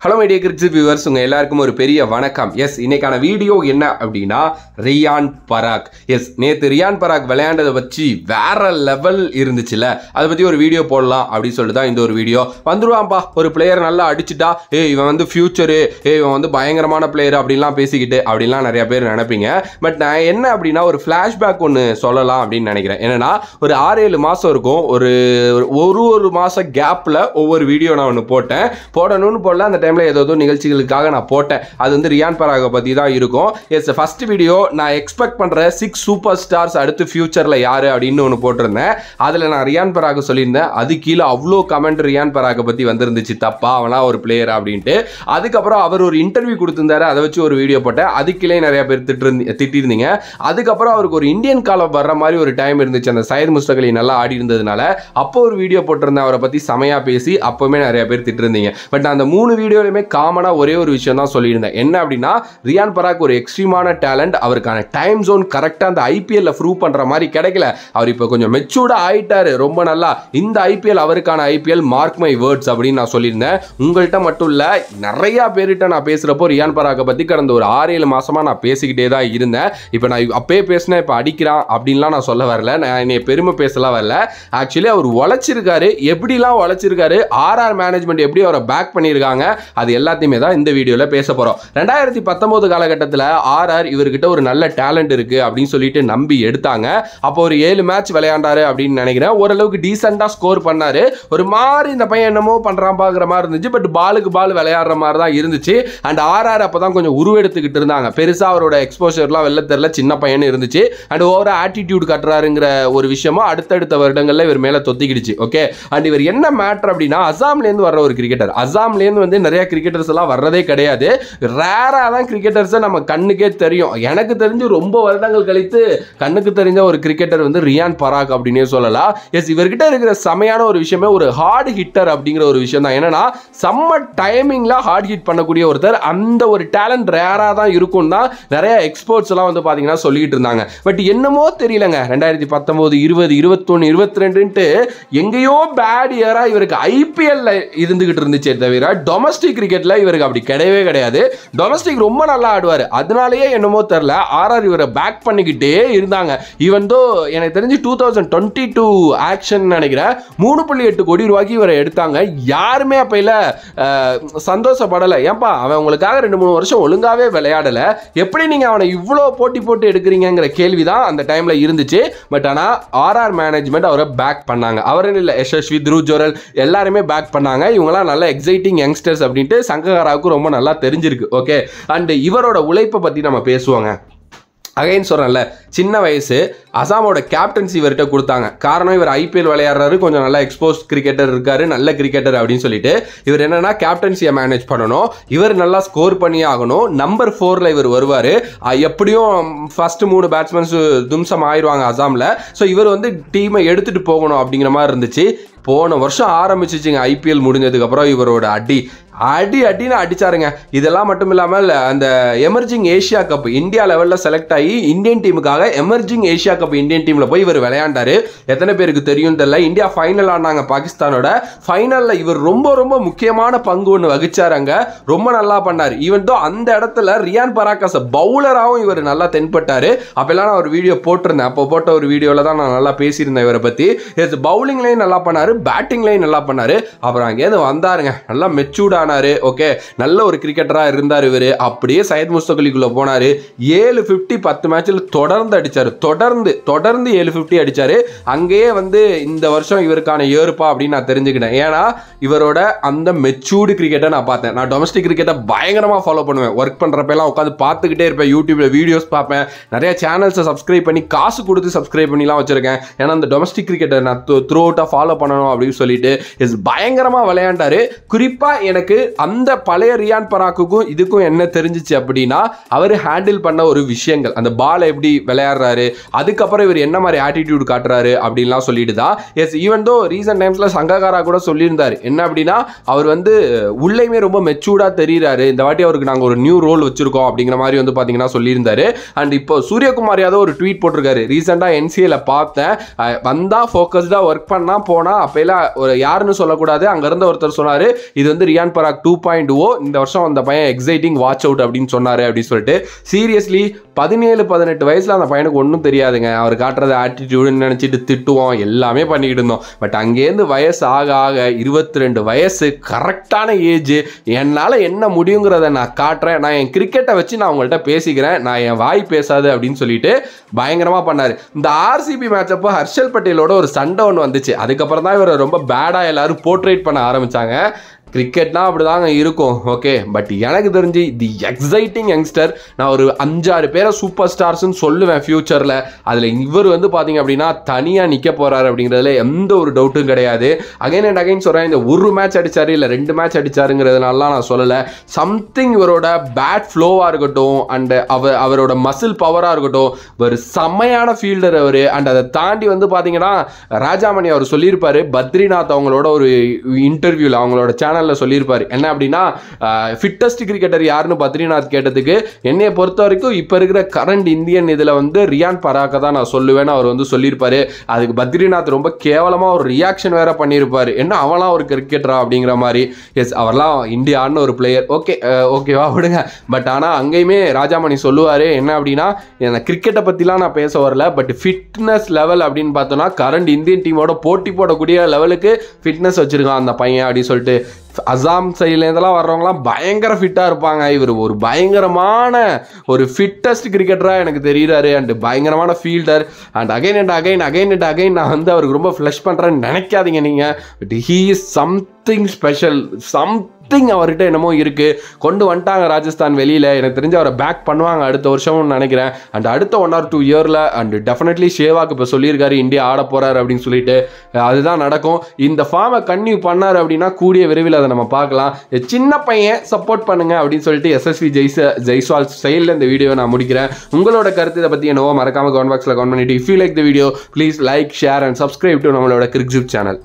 Hello media கிரிக்ஸ் viewers, உங்கள் எல்லாருக்கும் ஒரு பெரிய வணக்கம். எஸ், இன்னைக்கான வீடியோ என்ன அப்படின்னா ரியான் பராக். எஸ், நேற்று ரியான் பராக் விளையாண்டதை வச்சு வேற லெவல் இருந்துச்சுல, அதை பற்றி ஒரு வீடியோ போடலாம் அப்படின்னு சொல்லிட்டு தான் இந்த ஒரு வீடியோ. வந்துடுவான்ப்பா ஒரு பிளேயர் நல்லா அடிச்சுட்டா, இவன் வந்து ஃபியூச்சரு, இவன் வந்து பயங்கரமான பிளேயர் அப்படின்லாம் பேசிக்கிட்டு அப்படின்லாம் நிறைய பேர் நினைப்பீங்க. பட் நான் என்ன அப்படின்னா ஒரு ஃப்ளாஷ்பேக் ஒன்று சொல்லலாம் அப்படின்னு நினைக்கிறேன். என்னன்னா ஒரு 6-7 மாதம் இருக்கும், ஒரு மாதம் கேப்பில் ஒவ்வொரு வீடியோ நான் ஒன்று போடணும்னு போடல. அந்த ஏதோ நிகழ்ச்சிகளுக்காக நான் போட்டேன். அது வந்து ரியான் பராக பத்தி தான் இருக்கும். எஸ், ஃபர்ஸ்ட் வீடியோ நான் எக்ஸ்பெக்ட் பண்ற 6 சூப்பர் ஸ்டார்ஸ் அடுத்து ஃபியூச்சர்ல யாரு அப்படின்னு ஒன்று போட்டிருந்தேன். அதுல நான் ரியான் பராக சொல்லியிருந்தேன். அது கீழே அவ்வளோ கமெண்ட் ரியான் பராக பத்தி வந்திருந்துச்சு, தப்பா அவனா ஒரு பிளேயர் அப்படின்ட்டு. அதுக்கப்புறம் அவர் ஒரு இன்டர்வியூ கொடுத்திருந்தாரு, அதை வச்சு ஒரு வீடியோ போட்டேன். அதுக்குள்ளே நிறைய பேர் திட்டிருந்தீங்க. அதுக்கப்புறம் அவருக்கு ஒரு இந்தியன் காலம் வர்ற மாதிரி ஒரு டைம் இருந்துச்சு, அந்த சையத் முஸ்தக் அலி நல்லா ஆடி இருந்ததுனால அப்போ ஒரு வீடியோ போட்டிருந்தேன். அவரை பத்தி செமையா பேசி அப்பவுமே நிறைய பேர் திட்டிருந்தீங்க. பட் அந்த 3 வீடியோலையுமே காமனா ஒரே ஒரு விஷயம் தான் சொல்லியிருந்தேன். என்ன அப்படின்னா ரியான் பராக் ஒரு எக்ஸ்ட்ரீமான டேலண்ட். அவருக்கான டைம் ஜோன் கரெக்டா அந்த ஐபிஎல்ல ப்ரூவ் பண்ற மாதிரி கிடைக்கல. அவர் இப்போ கொஞ்சம் மெச்சூர்டா ஆயிட்டாரு ரொம்ப நல்லா. இந்த ஐபிஎல் அவருக்கான ஐபிஎல், மார்க் மை வேர்ட்ஸ் அப்படின்னு நான் சொல்லியிருந்தேன். உங்கள்கிட்ட மட்டும் இல்ல, நிறைய பேர்கிட்ட நான் பேசுறப்போ ரியான் பராக்கை பத்தி கடந்த ஒரு 6-7 மாசமா நான் பேசிக்கிட்டே தான் இருந்தேன். இப்போ நான் அப்பயே பேசினேன், இப்போ அடிக்கிறான் அப்படின்லாம் நான் சொல்ல வரல, நான் என்னை பெருமை பேசலாம் வரல. ஆக்சுவலி அவர் உழைச்சிருக்காரு, எப்படிலாம் உழைச்சிருக்காரு, ஆர்ஆர் மேனேஜ்மெண்ட் எப்படி அவரை பேக் பண்ணியிருக்காங்க, அது எல்லாத்தையுமே தான் இந்த வீடியோல பேச போறோம். 2019 காலகட்டத்தில் ஆர்ஆர் இவர்கிட்ட ஒரு நல்ல டேலண்ட் இருக்கு அப்படின்னு சொல்லிட்டு நம்பி எடுத்தாங்க. அப்போ ஒரு 7 மேட்ச் விளையாண்டாரு அப்படின்னு நினைக்கிறேன். ஓரளவுக்கு டீசெண்டா ஸ்கோர் பண்ணாரு. ஒரு மாதிரி இந்த பையன் என்னமோ பண்றான் பாக்குற மாதிரி இருந்துச்சு. பட் பாலுக்கு பால் விளையாடுற மாதிரி தான் இருந்துச்சு. அண்ட் ஆர்ஆர் அப்பதான் கொஞ்சம் உருவெடுத்துக்கிட்டு இருந்தாங்க. பெருசா அவரோட எக்ஸ்போஷர்லாம் வெளில தெரியல, சின்ன பையன் இருந்துச்சு. அண்ட் ஓவரா ஆட்டிடியூட் கட்டுறாருங்கிற ஒரு விஷயமும் அடுத்தடுத்த வருடங்கள்ல இவர் மேல தொத்திக்கிடுச்சு. ஓகே, அண்ட் இவர் என்ன மேட்டர் அப்படின்னா அசாம்ல இருந்து வர்ற ஒரு கிரிக்கெட்டர். அசாம்ல இருந்து வந்து நிறைய கிரிக்கெட்டர்ஸ் எல்லாம் வர்றதே கிடையாது. ரேரா தான் கிரிக்கெட்டர்ஸ் நம்ம கண்ணுக்கே தெரியும். எனக்கு தெரிஞ்சு ரொம்ப வருடங்கள் கழித்து கண்ணுக்கு தெரிஞ்ச ஒரு கிரிக்கெட்டர் வந்து ரியான் பராக் அப்படின்னே சொல்லலாம். எஸ், இவர்கிட்ட இருக்கிற செமையான ஒரு விஷயமே ஒரு ஹார்ட் ஹிட்டர் அப்படிங்கிற ஒரு விஷயம் தான். என்னன்னா செம்ம டைமிங்ல ஹார்ட் ஹிட் பண்ணக்கூடிய ஒருத்தர். அந்த ஒரு டேலண்ட் ரேரா தான் இருக்கும் தான் நிறைய எக்ஸ்பர்ட்ஸ் எல்லாம் வந்து பாத்தீங்கன்னா சொல்லிட்டு இருந்தாங்க. பட் என்னமோ தெரியலங்க, 2019, 20, 21, 22 எங்கேயோ பேட் இயரா இவருக்கு ஐபிஎல்ல இருந்துகிட்டு இருந்துச்சே தவிர டொமஸ்டிக் கிரிக்கெட்ல இவருக்கு அப்படி கிடையவே கிடையாது. டொமஸ்டிக் ரொம்ப நல்லா ஆடுவார். அதனாலேயே என்னமோ தெரியல ஆர்ஆர் இவரை பேக் பண்ணிக்கிட்டே இருந்தாங்க. ஈவன் தோ எனக்கு தெரிஞ்சு 2022 ஆக்ஷன் நினைக்கிறேன் 3.8 கோடி ரூபாய்க்கு இவரை எடுத்தாங்க. யாருமே அப்ப இல்ல சந்தோஷப்படலை. ஏன்பா அவன் உங்களுக்காக 2-3 வருஷம் ஒழுங்காவே விளையாடல, எப்படி நீங்க அவனை இவ்வளோ போட்டி போட்டு எடுக்கிறீங்கிற கேள்விதான் அந்த டைம்ல இருந்துச்சு. பட் ஆனா ஆர்ஆர் மேனேஜ்மெண்ட் அவரை பேக் பண்ணாங்க. அவரும் இல்லை, யசஸ்வி, த்ருவ் ஜுரல் எல்லாருமே பேக் பண்ணாங்க. இவங்களாம் நல்ல எக்ஸைட்டிங் யங்ஸ்டர்ஸ் அப்படின்ட்டு சங்ககாராவுக்கு ரொம்ப நல்லா தெரிஞ்சிருக்கு. ஓகே, அண்ட் இவரோட உழைப்பை பத்தி நம்ம பேசுவாங்க. அகைன் சொல்கிறேன்ல, சின்ன வயசு அசாமோட கேப்டன்சி இவர்கிட்ட கொடுத்தாங்க. காரணம் இவர் ஐபிஎல் விளையாடுறாரு, கொஞ்சம் நல்லா எக்ஸ்போஸ் கிரிக்கெட்டர் இருக்காரு, நல்ல கிரிக்கெட்டர் அப்படின்னு சொல்லிட்டு இவர் என்னன்னா கேப்டன்சியை மேனேஜ் பண்ணணும். இவர் நல்லா ஸ்கோர் பண்ணி ஆகணும். நம்பர் 4ல இவர் வருவார். எப்படியும் ஃபர்ஸ்ட் 3 பேட்ஸ்மேன்ஸ் தும்சம் ஆயிடுவாங்க அசாமில். ஸோ இவர் வந்து டீமை எடுத்துகிட்டு போகணும் அப்படிங்கிற மாதிரி இருந்துச்சு. போன வருஷம் ஆரம்பிச்சிச்சுங்க, ஐபிஎல் முடிஞ்சதுக்கப்புறம் இவரோட அடின்னு அடிச்சாருங்க. இதெல்லாம் மட்டும் இல்லாமல் அந்த எமர்ஜிங் ஏஷியா கப் இந்தியா லெவலில் செலக்ட் ஆகி இந்தியன் டீமுக்காக எமர்ஜிங் ஏஷியா கப் இந்தியன் டீமில் போய் இவர் விளையாண்டாரு. எத்தனை பேருக்கு தெரியும் தெரியல, இந்தியா ஃபைனல் ஆனாங்க பாகிஸ்தானோட. ஃபைனலில் இவர் ரொம்ப ரொம்ப முக்கியமான பங்கு ஒன்று வகிச்சாருங்க. ரொம்ப நல்லா பண்ணார். ஈவன் தோ அந்த இடத்துல ரியான் பராக் பவுலராகவும் இவர் நல்லா தென்பட்டார். அப்பெல்லாம் நான் ஒரு வீடியோ போட்டிருந்தேன். அப்போ போட்ட ஒரு வீடியோவில் தான் நான் நல்லா பேசியிருந்தேன் இவரை பற்றி. பவுலிங்லையும் நல்லா பண்ணார், பேட்டிங்லையும் நல்லா பண்ணாரு. அப்புறம் அங்கேருந்து வந்தாருங்க, நல்லா மெச்சூர்ட் ஆனாரு. ஓகே, நல்ல ஒரு கிரிக்கெட்டரா இருந்தார் இவர். அப்படியே சையத் முஸ்தக் அலிக்குள்ள போனாரு. 750 10 மேட்ச்ல தொடர்ந்து அடிச்சாரு. தொடர்ந்து 750 அடிச்சாரு. அங்கேயே வந்து இந்த வருஷம் இவருக்கான ஏறுப்பா அப்படின்னு நான் தெரிஞ்சுக்கிட்டேன். ஏன்னா இவரோட அந்த மெச்சூர்டு கிரிக்கெட்டை நான் பார்த்தேன். நான் டொமஸ்டிக் கிரிக்கெட்டை பயங்கரமா ஃபாலோ பண்ணுவேன். ஒர்க் பண்றப்பெல்லாம் உட்காந்து பார்த்துக்கிட்டே இருப்பேன். யூடியூப்ல வீடியோஸ் பார்ப்பேன். நிறைய சேனல்ஸை சப்ஸ்கிரைப் பண்ணி காசு கொடுத்து சப்ஸ்கிரைப் பண்ணிலாம் வச்சிருக்கேன். ஏன்னா அந்த டொமஸ்டிக் கிரிக்கெட்டை நான் த்ரூ அவுட்டா ஃபாலோ பண்ணணும் அப்படின்னு சொல்லிட்டு பயங்கரமா விளையாண்டாரு. குறிப்பா எனக்கு அந்த பழைய ரியான் பராக்குக்கும் இதுக்கும் என்ன தெரிஞ்சிச்சு அப்படின்னா அவர் ஹேண்டில் பண்ண ஒரு விஷயங்கள், அந்த பால் எப்படி விளையாடுறாரு, அதுக்கப்புறம் இவர் என்ன மாதிரி ஆட்டிடியூட் காட்டுறாரு அப்படின்லாம் சொல்லிட்டு தான். எஸ், ஈவன் தோ ரீசன்ட் டைம்ஸ்ல சங்ககாரா கூட சொல்லியிருந்தாரு. என்ன அப்படின்னா அவர் வந்து உள்ளேயுமே ரொம்ப மெச்சூர்டா தெரியுறாரு. இந்த வாட்டி அவருக்கு நாங்கள் ஒரு நியூ ரோல் வச்சிருக்கோம் அப்படிங்கிற மாதிரி வந்து பாத்தீங்கன்னா சொல்லியிருந்தாரு. அண்ட் இப்போ சூரியகுமார் யாதவ் ஒரு ட்வீட் போட்டிருக்காரு. ரீசெண்டா என்சிஏல பார்த்தேன், வந்தா ஃபோக்கஸ்டா ஒர்க் பண்ணா போனா அப்பெல்லாம் ஒரு யாருன்னு சொல்லக்கூடாது, அங்க இருந்த ஒருத்தர் சொன்னாரு இது வந்து ரியான் பராக் 2.0 இந்த வருஷம் அந்த பையன் எக்ஸைட்டிங் வாட்ச் அவுட் அப்படின்னு சொன்னாரு அப்படின்னு சொல்லிட்டு. சீரியஸ்லி 17-18 வயசுல அந்த பையனுக்கு ஒன்றும் தெரியாதுங்க. அவர் காட்டுறது ஆட்டிடியூடுன்னு நினைச்சிட்டு திட்டுவோம், எல்லாமே பண்ணிக்கிட்டு இருந்தோம். பட் அங்கேருந்து வயசு ஆக ஆக 22 வயசு கரெக்டான ஏஜ். என்னால் என்ன முடியுங்கிறத நான் காட்டுறேன், நான் என் கிரிக்கெட்டை வச்சு நான் உங்கள்கிட்ட பேசிக்கிறேன், நான் என் வாய் பேசாது அப்படின்னு சொல்லிட்டு பயங்கரமாக பண்ணார். இந்த ஆர்சிபி மேட்ச் அப்போ ஹர்ஷல் பட்டேலோட ஒரு சண்டை ஒன்று வந்துச்சு. அதுக்கப்புறம் தான் இவரை ரொம்ப பேடாக எல்லாரும் போர்ட்ரேட் பண்ண ஆரம்பித்தாங்க. கிரிக்கெட்னா அப்படிதாங்க இருக்கும், ஓகே. பட் எனக்கு தெரிஞ்சு தி எக்ஸைட்டிங் யங்ஸ்டர். நான் ஒரு 5-6 பேரை சூப்பர் ஸ்டார்ஸ்ன்னு சொல்லுவேன் ஃபியூச்சரில். அதில் இவர் வந்து பார்த்தீங்க அப்படின்னா தனியாக நிற்க போகிறாரு அப்படிங்கிறதுல எந்த ஒரு டவுட்டும் கிடையாது. அகைன் அண்ட் அகைன் சொல்கிறேன், இந்த ஒரு மேட்ச் அடித்தார் இல்லை 2 மேட்ச் அடித்தாருங்கிறதுனாலாம் நான் சொல்லலை. சம்திங் இவரோட பேட் ஃப்ளோவாக இருக்கட்டும் அண்ட் அவரோட மசில் பவராக இருக்கட்டும், ஒரு செம்மையான ஃபீல்டர் அவர். அண்ட் அதை தாண்டி வந்து பார்த்தீங்கன்னா ராஜாமணி அவர் சொல்லியிருப்பார், பத்ரிநாத் அவங்களோட ஒரு இன்டர்வியூவில் அவங்களோட சேனல் சொல்லியிருப்பாரு. என்ன அப்படின்னா ஃபிட்டஸ்ட் கிரிக்கெட்டர் யாருன்னு பத்ரிநாத் கேட்டதுக்கு என்னைய பொறுத்த வரைக்கும் இப்போ இருக்கிற கரண்ட் இந்தியன் இதில் வந்து ரியான் பராக்கை தான் நான் சொல்லுவேன்னு அவர் வந்து சொல்லியிருப்பாரு. அதுக்கு பத்ரிநாத் ரொம்ப கேவலமாக ஒரு ரியாக்ஷன் வேற பண்ணியிருப்பாரு, என்ன அவன்லாம் ஒரு கிரிக்கெட்டரா அப்படிங்கிற மாதிரி. எஸ், அவர்லாம் இந்தியான்னு ஒரு பிளேயர், ஓகேவா விடுங்க. பட் ஆனால் அங்கேயுமே ராஜாமணி சொல்லுவார் என்ன அப்படின்னா, கிரிக்கெட்டை பற்றிலாம் நான் பேச வரல, பட் ஃபிட்னஸ் லெவல் அப்படின்னு பார்த்தோன்னா கரண்ட் இந்தியன் டீமோட போட்டி போடக்கூடிய லெவலுக்கு ஃபிட்னஸ் வச்சிருக்கான் அந்த பையன் அப்படின்னு சொல்லிட்டு. அசாம் சைட்லேருந்தெல்லாம் வர்றவங்களாம் பயங்கர ஃபிட்டாக இருப்பாங்க. இவர் ஒரு பயங்கரமான ஒரு ஃபிட்டஸ்ட் கிரிக்கெட்டராக எனக்கு தெரிகிறாரு. அண்ட் பயங்கரமான fielder. And again and again நான் வந்து அவருக்கு ரொம்ப ஃப்ளஷ் பண்ணுறேன்னு நினைக்காதீங்க நீங்கள். But he is something special, something அவர்கிட்ட என்னமோ இருக்குது. கொண்டு வந்துட்டாங்க ராஜஸ்தான் வெளியில். எனக்கு தெரிஞ்சு அவரை பேக் பண்ணுவாங்க அடுத்த வருஷம்னு நினைக்கிறேன். அண்ட் அடுத்த 1 or 2 இயரில் அண்ட் டெஃபினெட்லி ஷேவாக் இப்போ சொல்லியிருக்காரு இந்தியா ஆட போகிறார் அப்படின்னு சொல்லிட்டு. அதுதான் நடக்கும். இந்த ஃபார்மை கன்டினியூ பண்ணார் அப்படின்னா கூடிய விரைவில் அதை நம்ம பார்க்கலாம். சின்ன பையன் சப்போர்ட் பண்ணுங்க அப்படின்னு சொல்லிட்டு எஸ்எஸ்வி ஜெய்ஸ்வால் ஸ்டைலில் இந்த வீடியோ நான் முடிக்கிறேன். உங்களோட கருத்து இதை பற்றி என்னவோ மறக்காம கமெண்ட் பாக்ஸில் கமெண்ட் பண்ணிட்டு, if you like the video please like, share and subscribe to நம்மளோட கிரிக்ஸிப் சேனல்.